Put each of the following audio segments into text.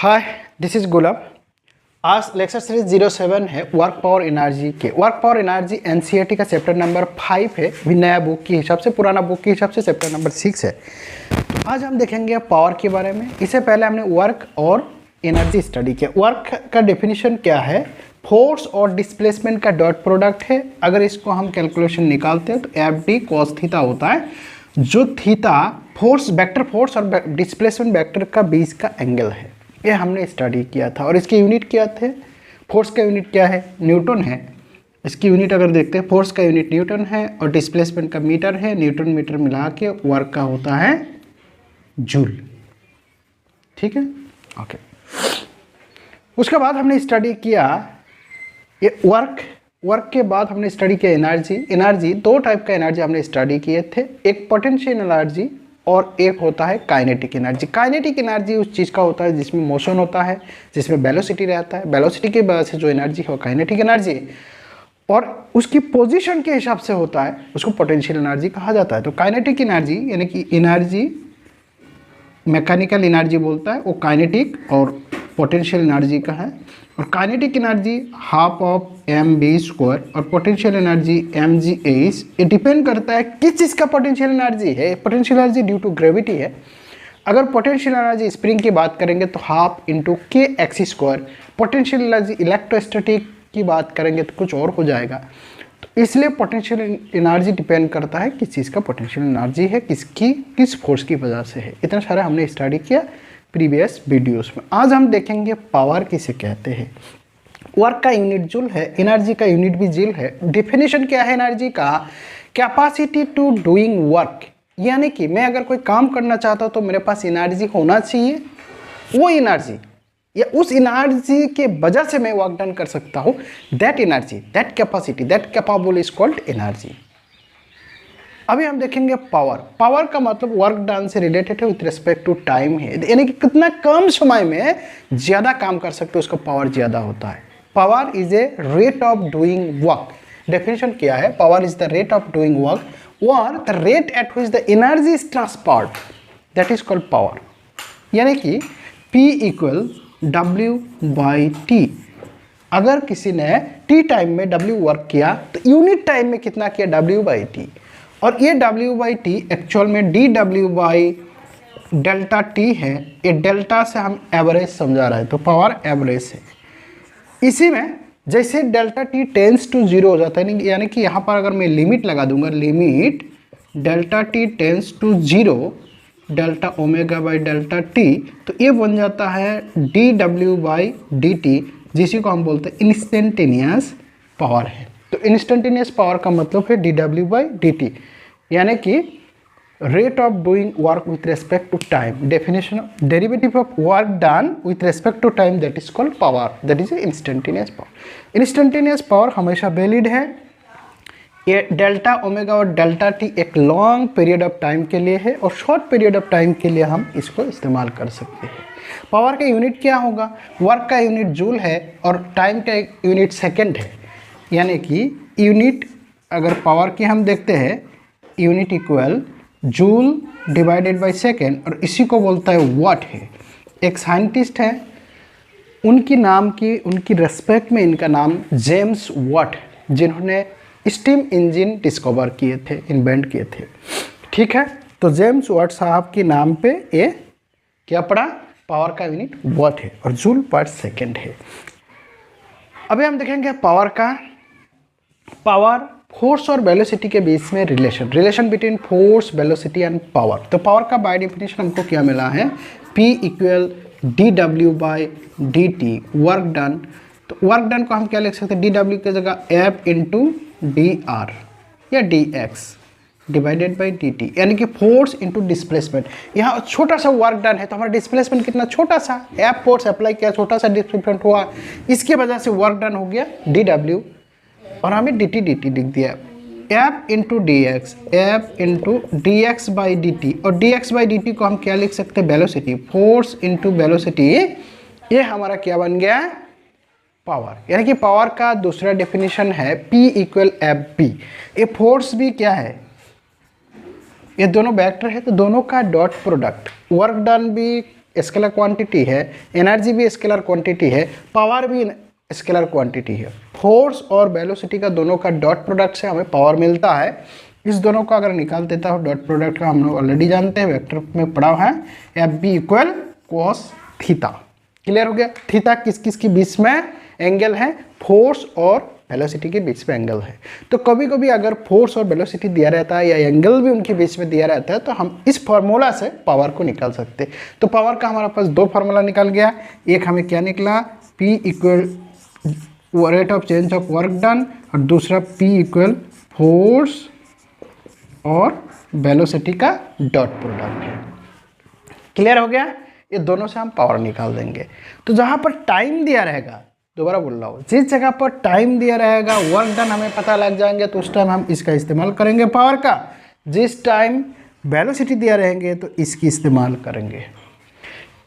Hi, this is गुलाब। आज lecture series 07 है work power energy के। वर्क पावर एनर्जी एनसीईआरटी का चैप्टर नंबर 5 है। भी नया बुक के हिसाब से, पुराना बुक के हिसाब से चैप्टर नंबर 6 है। आज हम देखेंगे पावर के बारे में। इससे पहले हमने वर्क और एनर्जी स्टडी किया। वर्क का डेफिनेशन क्या है? फोर्स और डिस्प्लेसमेंट का डॉट प्रोडक्ट है। अगर इसको हम कैलकुलेशन निकालते हैं तो एफ डी कॉस थीटा होता है, जो थीटा फोर्स वेक्टर फोर्स और डिस्प्लेसमेंट वेक्टर का बीच का एंगल है। ये हमने स्टडी किया था। और इसके यूनिट क्या थे? फोर्स का यूनिट क्या है? न्यूटन है। इसकी यूनिट अगर देखते हैं, फोर्स का यूनिट न्यूटन है और डिस्प्लेसमेंट का मीटर है। न्यूटन मीटर मिला के वर्क का होता है जूल। ठीक है, ओके। उसके बाद हमने स्टडी किया ये वर्क के बाद हमने स्टडी किया एनर्जी। दो टाइप का एनर्जी हमने स्टडी किए थे, एक पोटेंशियल एनर्जी और एक होता है काइनेटिक एनर्जी। काइनेटिक एनर्जी उस चीज़ का होता है जिसमें मोशन होता है, जिसमें वेलोसिटी रहता है। वेलोसिटी की वजह से जो एनर्जी है वो काइनेटिक एनर्जी, और उसकी पोजीशन के हिसाब से होता है, उसको पोटेंशियल एनर्जी कहा जाता है। तो काइनेटिक एनर्जी यानी कि एनर्जी मैकेनिकल एनर्जी बोलता है, वो काइनेटिक और पोटेंशियल एनर्जी का है। और kinetic energy half of mv² और पोटेंशियल एनर्जी mgh। ये डिपेंड करता है किस चीज़ का पोटेंशियल एनर्जी है। Potential energy due to gravity है। अगर पोटेंशियल एनर्जी स्प्रिंग की बात करेंगे तो half into kx²। Potential energy electrostatic की बात करेंगे तो कुछ और हो जाएगा। तो इसलिए पोटेंशियल एनर्जी डिपेंड करता है किस चीज़ का पोटेंशियल एनर्जी है, किस फोर्स की वजह से है। इतना सारा हमने स्टडी किया प्रीवियस वीडियोस में। आज हम देखेंगे पावर किसे कहते हैं। वर्क का यूनिट जूल है, एनर्जी का यूनिट भी जूल है। डेफिनेशन क्या है एनर्जी का? कैपेसिटी टू डूइंग वर्क, यानी कि मैं अगर कोई काम करना चाहता हूँ तो मेरे पास एनर्जी होना चाहिए। वो एनर्जी या उस एनर्जी के वजह से मैं वर्क डन कर सकता हूँ। That energy, that capacity, that capable is called energy. अभी हम देखेंगे पावर का मतलब वर्क डन से रिलेटेड है विथ रिस्पेक्ट टू टाइम है, यानी कि कितना कम समय में ज़्यादा काम कर सकते हो उसका पावर ज़्यादा होता है। Power is a rate of doing work. Definition क्या है? Power is the rate of doing work और the rate at which the energy is transferred, that is called power. यानी कि P इक्वल W/T। अगर किसी ने T टाइम में W work किया तो यूनिट टाइम में कितना किया? W/T। और ये W/T एक्चुअल में dW/ΔT है। ये डेल्टा से हम एवरेज समझा रहे हैं, तो पावर एवरेज है। इसी में जैसे ΔT टेंस टू 0 हो जाता है, यानी कि यहाँ पर अगर मैं लिमिट लगा दूंगा, limit ΔT tense to 0 Δω/ΔT, तो ये बन जाता है dW/dt, जिसी को हम बोलते हैं इंस्टेंटेनियस पावर है। तो इंस्टेंटेनियस पावर का मतलब है dW/dt, यानी कि rate of doing work with respect to time. Definition derivative of work done with respect to time, that is called power, that is instantaneous power. Instantaneous power हमेशा valid है। ये delta omega और delta T एक long period of time के लिए है और short period of time के लिए हम इसको इस्तेमाल कर सकते हैं। पावर का यूनिट क्या होगा? वर्क का यूनिट जूल है और टाइम का यूनिट सेकेंड है। यानी कि यूनिट अगर पावर की हम देखते हैं, unit equal joule divided by second, और इसी को बोलता है वाट है। एक साइंटिस्ट है, उनकी रेस्पेक्ट में इनका नाम जेम्स वाट, जिन्होंने स्टीम इंजन डिस्कवर किए थे, इन्वेंट किए थे। ठीक है, तो जेम्स वाट साहब के नाम पे ये क्या पड़ा? पावर का यूनिट वाट है और जूल पर सेकेंड है। अभी हम देखेंगे पावर का। पावर फोर्स और वेलोसिटी के बीच में relation between force, velocity and power. तो पावर का बाय डेफिनेशन हमको क्या मिला है? P equal dW/dt, work done. तो वर्क डन को हम क्या लिख सकते हैं? dW की जगह F इंटू dr या dx डिवाइडेड बाई dt, यानी कि फोर्स इंटू डिस्प्लेसमेंट। यहाँ छोटा सा वर्क डन है तो हमारा डिस्प्लेसमेंट कितना छोटा सा, F फोर्स अप्लाई किया, छोटा सा डिस्प्लेसमेंट हुआ, इसकी वजह से वर्क डन हो गया dW, और हमें dt लिख दिया। F into dx, F into dx/dt, और dx/dt को हम क्या लिख सकते हैं? Velocity, force into velocity. ये हमारा क्या बन गया? पावर। यानी कि पावर का दूसरा डेफिनेशन है P इक्वल Fp। ये फोर्स भी क्या है? ये दोनों वेक्टर है, तो दोनों का डॉट प्रोडक्ट। वर्क डन भी स्केलर क्वांटिटी है, एनर्जी भी स्केलर क्वांटिटी है, पावर भी स्केलर क्वांटिटी है। फोर्स और वेलोसिटी का दोनों का डॉट प्रोडक्ट से हमें पावर मिलता है। इस दोनों का अगर निकाल देता हो डॉट प्रोडक्ट का, हम लोग ऑलरेडी जानते हैं, वेक्टर में पढ़ा है, F B equal cos theta. Clear हो गया? थीटा किस किस के बीच में एंगल है? फोर्स और वेलोसिटी के बीच में एंगल है। तो कभी कभी अगर फोर्स और वेलोसिटी दिया रहता है या एंगल भी उनके बीच में दिया रहता है तो हम इस फार्मूला से पावर को निकाल सकते हैं। तो पावर का हमारे पास दो फार्मूला निकल गया। एक हमें क्या निकला? P equal rate of change of work done, और दूसरा P इक्वल फोर्स और वेलोसिटी का डॉट प्रोडक्ट है। क्लियर हो गया? ये दोनों से हम पावर निकाल देंगे। तो जहाँ पर टाइम दिया रहेगा, दोबारा बोल रहा हूँ, जिस जगह पर टाइम दिया रहेगा, वर्क डन हमें पता लग जाएंगे तो उस टाइम हम इसका इस्तेमाल करेंगे पावर का। जिस टाइम वेलोसिटी दिया रहेंगे तो इसकी इस्तेमाल करेंगे।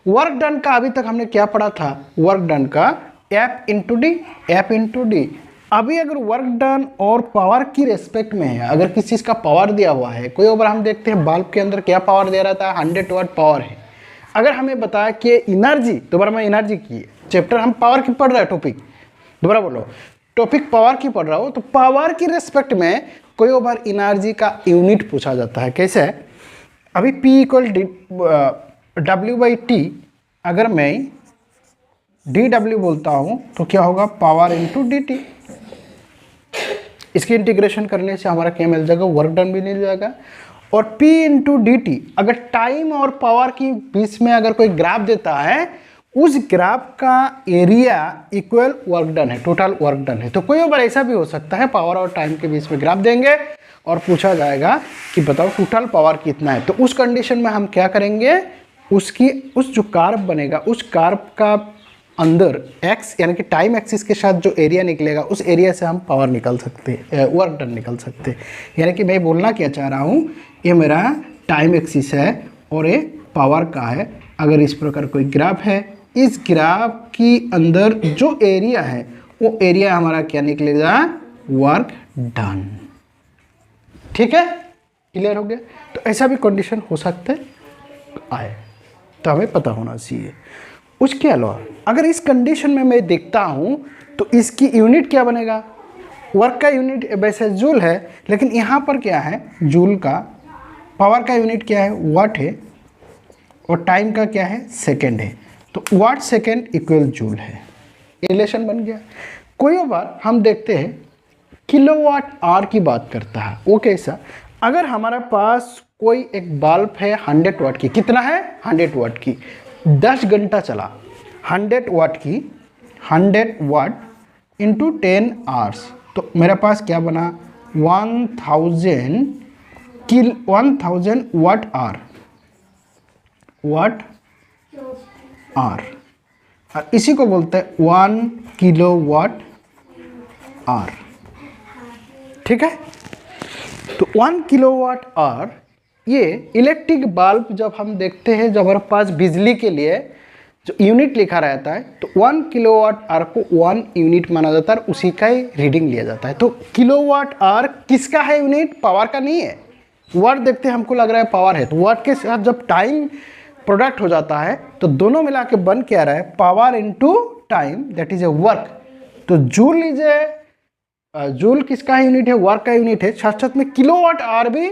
वर्क डन का अभी तक हमने क्या पढ़ा था? वर्क डन का F into D, F into D. अभी अगर वर्क डन और पावर की रेस्पेक्ट में है, अगर किसी चीज़ का पावर दिया हुआ है, कोई बार हम देखते हैं बल्ब के अंदर क्या पावर दे रहा था? 100 वाट पावर है। अगर हमें बताया कि एनर्जी, दोबारा मैं एनर्जी की चैप्टर हम पावर की पढ़ रहे हैं, टॉपिक दोबारा बोलो, टॉपिक पावर की पढ़ रहा हो, तो पावर की रेस्पेक्ट में कोई बार एनर्जी का यूनिट पूछा जाता है। कैसे? अभी P इक्वल W/T, अगर मैं dW बोलता हूँ तो क्या होगा? Power into dt। इसकी इंटीग्रेशन करने से हमारा क्या मिल जाएगा? वर्क डन भी मिल जाएगा। और P इंटू dt, अगर टाइम और पावर की बीच में अगर कोई ग्राफ देता है, उस ग्राफ का एरिया इक्वल वर्क डन है, टोटल वर्क डन है। तो कोई बार ऐसा भी हो सकता है, पावर और टाइम के बीच में ग्राफ देंगे और पूछा जाएगा कि बताओ टोटल पावर कितना है। तो उस कंडीशन में हम क्या करेंगे? उस जो कार्व बनेगा, उस कार्व का अंदर x यानी कि टाइम एक्सिस के साथ जो एरिया निकलेगा, उस एरिया से हम पावर निकाल सकते हैं, वर्क डन निकाल सकते हैं। यानी कि मैं बोलना क्या चाह रहा हूँ, ये मेरा टाइम एक्सिस है और ये पावर का है। अगर इस प्रकार कोई ग्राफ है, इस ग्राफ की अंदर जो एरिया है वो एरिया हमारा क्या निकलेगा? Work done. ठीक है? क्लियर हो गया? तो ऐसा भी कंडीशन हो सकते आए, तो हमें पता होना चाहिए। उसके अलावा अगर इस कंडीशन में मैं देखता हूँ तो इसकी यूनिट क्या बनेगा? वर्क का यूनिट वैसे जूल है, लेकिन यहाँ पर क्या है? जूल का। पावर का यूनिट क्या है? वाट है। और टाइम का क्या है? सेकेंड है। तो वाट सेकेंड इक्वल जूल है। रिलेशन बन गया। कोई बार हम देखते हैं किलोवाट आवर की बात करता है। वो कैसा? अगर हमारे पास कोई एक बल्ब है 100 वाट की, कितना है? 100 वाट की, 10 घंटा चला, 100 वाट की, 100 वाट इंटू 10 आवर्स, तो मेरे पास क्या बना? 1000 वाट आवर, वाट आवर, और इसी को बोलते हैं 1 किलोवाट आवर। ठीक है? तो 1 किलोवाट आवर, ये इलेक्ट्रिक बल्ब जब हम देखते हैं, जब हमारे पास बिजली के लिए जो यूनिट लिखा रहता है, तो 1 किलोवाट आवर को 1 यूनिट माना जाता है, उसी का ही रीडिंग लिया जाता है। तो किलोवाट आवर किसका है यूनिट? पावर का नहीं है। वाट देखते हैं हमको लग रहा है पावर है, तो वाट के साथ जब टाइम प्रोडक्ट हो जाता है तो दोनों मिला के बन के आ रहा है power into time, that is a work. तो जूल इज ए, जूल किसका यूनिट है? वर्क का यूनिट है। साथ साथ में किलोवाट आवर भी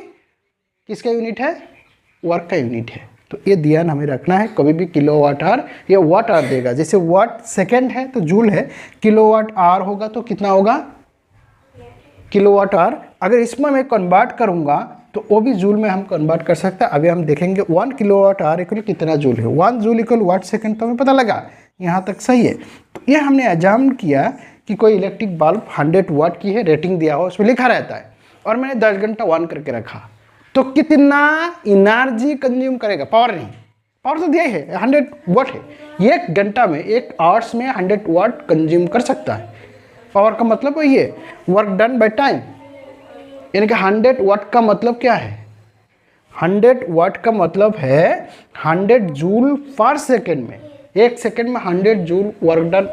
किसका यूनिट है? वर्क का यूनिट है। तो ये ध्यान हमें रखना है, कभी भी किलोवाट आवर या वाट आवर देगा। जैसे वाट सेकेंड है तो जूल है, किलोवाट आवर होगा तो कितना होगा? Kilowatt hour. अगर इसमें मैं कन्वर्ट करूंगा तो वो भी जूल में हम कन्वर्ट कर सकते हैं। अभी हम देखेंगे 1 किलोवाट आवर इक्वल कितना जूल है। 1 जूल इक्वल वाट सेकेंड, तो हमें पता लगा, यहाँ तक सही है। तो ये हमने एग्जाम किया कि कोई इलेक्ट्रिक बल्ब 100 वाट की है, रेटिंग दिया हो, उसमें लिखा रहता है, और मैंने 10 घंटा ऑन करके रखा, तो कितना एनर्जी कंज्यूम करेगा? पावर नहीं, पावर तो दिया ही है, 100 वाट है। 1 घंटा में, 1 आवर्स में 100 वाट कंज्यूम कर सकता है। पावर का मतलब वही है, वर्क डन बाय टाइम। यानी कि 100 वाट का मतलब क्या है? 100 वाट का मतलब है 100 जूल पर सेकेंड में, 1 सेकेंड में 100 जूल वर्क डन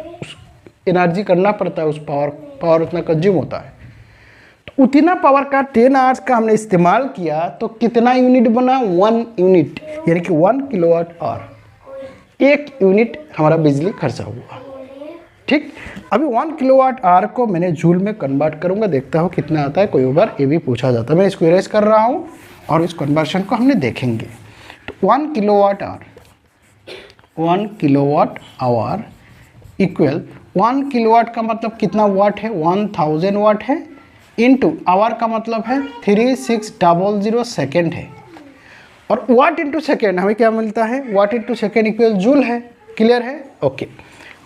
एनर्जी करना पड़ता है, उस पावर उतना कंज्यूम होता है। तो उतना पावर का 10 आवर्स का हमने इस्तेमाल किया, तो कितना यूनिट बना? 1 यूनिट, यानी कि 1 किलोवाट आवर। 1 यूनिट हमारा बिजली खर्चा हुआ। ठीक, अभी 1 किलोवाट आवर को मैंने जूल में कन्वर्ट करूंगा, देखता हूँ कितना आता है। कोई बार ये भी पूछा जाता है, मैं इसको इरेज कर रहा हूँ और इस कन्वर्शन को हमने देखेंगे। तो 1 किलोवाट आवर इक्वल 1 किलोवाट का मतलब कितना वाट है, 1000 वाट है, इनटू आवर का मतलब है 3600 सेकेंड है, और वाट इंटू सेकेंड हमें क्या मिलता है, वाट इंटू सेकेंड इक्वल जूल है। क्लियर है? ओके,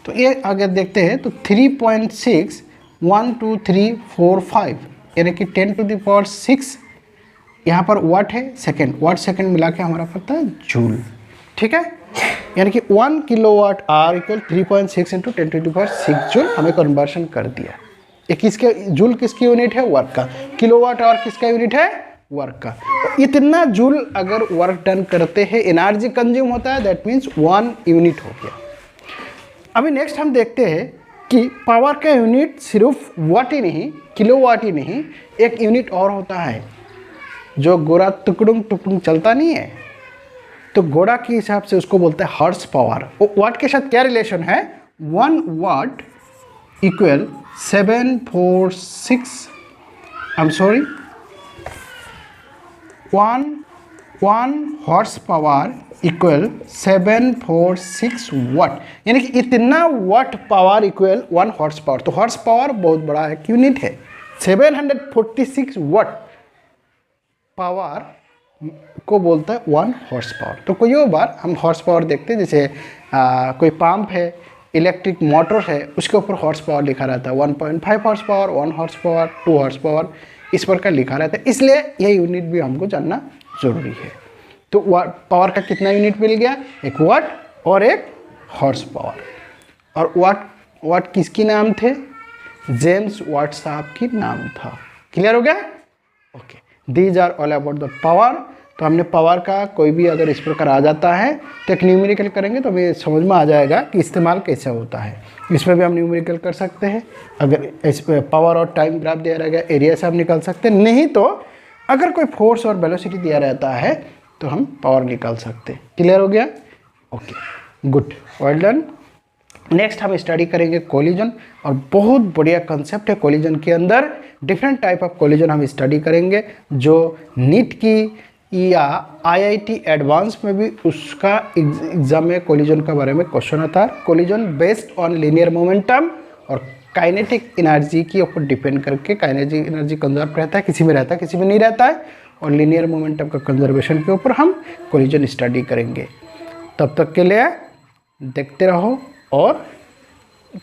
तो ये अगर देखते हैं तो 3.61235 यानी कि 10⁶ यहाँ पर वाट है, सेकेंड, वाट सेकेंड मिला के हमारा पड़ता है जूल। ठीक है, यानी कि 1 kilowatt hour equal 3.6 into 10⁶ joule हमें कन्वर्शन कर दिया। ये किसके, जूल किसकी यूनिट है, वर्क का। किलोवाट आवर किसका यूनिट है, वर्क का। तो इतना जूल अगर वर्क डन करते हैं, एनर्जी कंज्यूम होता है, दैट मीन्स 1 यूनिट हो गया। अभी नेक्स्ट हम देखते हैं कि पावर का यूनिट सिर्फ वाट ही नहीं, किलोवाट ही नहीं, एक यूनिट और होता है जो गोरा टुकड़ुंग टुकड़ुंग चलता नहीं है, तो गोरा के हिसाब से उसको बोलते हैं हॉर्स पावर। वो वाट के साथ क्या रिलेशन है, 1 watt equal 746 1 horse power equal 746 watt, यानी कि इतना watt power equal 1 horse power. तो हॉर्स पावर बहुत बड़ा एक यूनिट है। 746 वाट पावर को बोलता है 1 हॉर्स पावर। तो कोई बार हम हॉर्स पावर देखते हैं, जैसे कोई पंप है, इलेक्ट्रिक मोटर है, उसके ऊपर हॉर्स पावर लिखा रहता है, 1.5 horse power, 1 horse power, 2 horse power, इस प्रकार लिखा रहता है। इसलिए यह यूनिट भी हमको जानना जरूरी है। तो पावर का कितना यूनिट मिल गया, एक वाट और एक हॉर्स पावर। और वाट किसकी नाम थे, जेम्स वाट साहब की नाम था। क्लियर हो गया? Okay, these are all about the power. तो हमने पावर का कोई भी अगर इस प्रकार आ जाता है तो एक न्यूमेरिकल करेंगे तो हमें समझ में आ जाएगा कि इस्तेमाल कैसे होता है। इसमें भी हम न्यूमेरिकल कर सकते हैं। अगर इस पावर और टाइम ग्राफ दिया रहेगा, एरिया से हम निकाल सकते हैं, नहीं तो अगर कोई फोर्स और वेलोसिटी दिया रहता है तो हम पावर निकाल सकते हैं। क्लियर हो गया? Okay, good, well done. Next हम स्टडी करेंगे कोलिजन, और बहुत बढ़िया कंसेप्ट है कोलिजन के अंदर। डिफरेंट टाइप ऑफ कोलिजन हम स्टडी करेंगे, जो नीट की या आईआईटी एडवांस में भी उसका एग्जाम में कोलिजन के बारे में क्वेश्चन आता है। Collision based on linear momentum और काइनेटिक एनर्जी के ऊपर डिपेंड करके, काइनेटिक एनर्जी कंजर्व रहता है, किसी में रहता है किसी में नहीं रहता है, और लीनियर मोमेंटम का कंजर्वेशन के ऊपर हम कोलिजन स्टडी करेंगे। तब तक के लिए देखते रहो और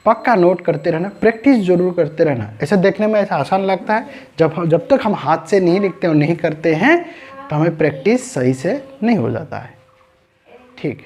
पक्का नोट करते रहना, प्रैक्टिस जरूर करते रहना। ऐसा देखने में ऐसा आसान लगता है, जब तक हम हाथ से नहीं लिखते और नहीं करते हैं तो हमें प्रैक्टिस सही से नहीं हो जाता है। ठीक।